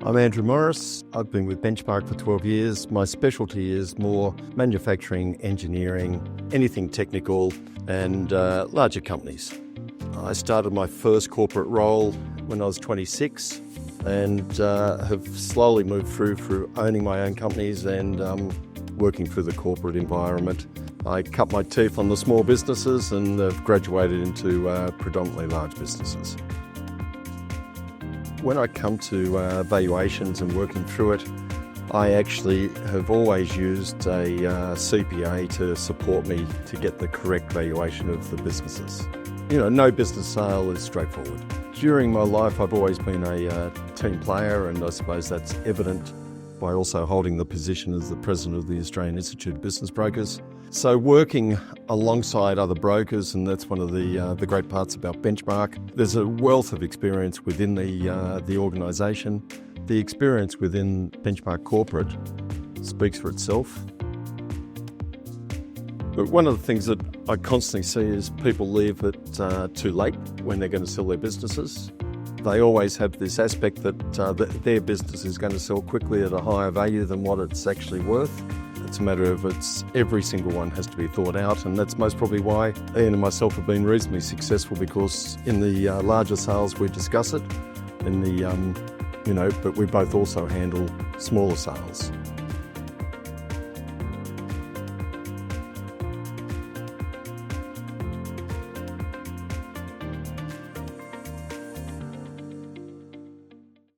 I'm Andrew Morris. I've been with Benchmark for 12 years. My specialty is more manufacturing, engineering, anything technical, and larger companies. I started my first corporate role when I was 26 and have slowly moved through owning my own companies and working through the corporate environment. I cut my teeth on the small businesses and have graduated into predominantly large businesses. When I come to valuations and working through it, I actually have always used a CPA to support me to get the correct valuation of the businesses. No business sale is straightforward. During my life, I've always been a team player, and I suppose that's evident by also holding the position as the president of the Australian Institute of Business Brokers. So working alongside other brokers, and that's one of the great parts about Benchmark. There's a wealth of experience within the organisation. The experience within Benchmark Corporate speaks for itself. But one of the things that I constantly see is people leave it too late when they're going to sell their businesses. They always have this aspect that their business is going to sell quickly at a higher value than what it's actually worth. It's a matter of every single one has to be thought out, and that's most probably why Ian and myself have been reasonably successful, because in the larger sales we discuss it, but we both also handle smaller sales.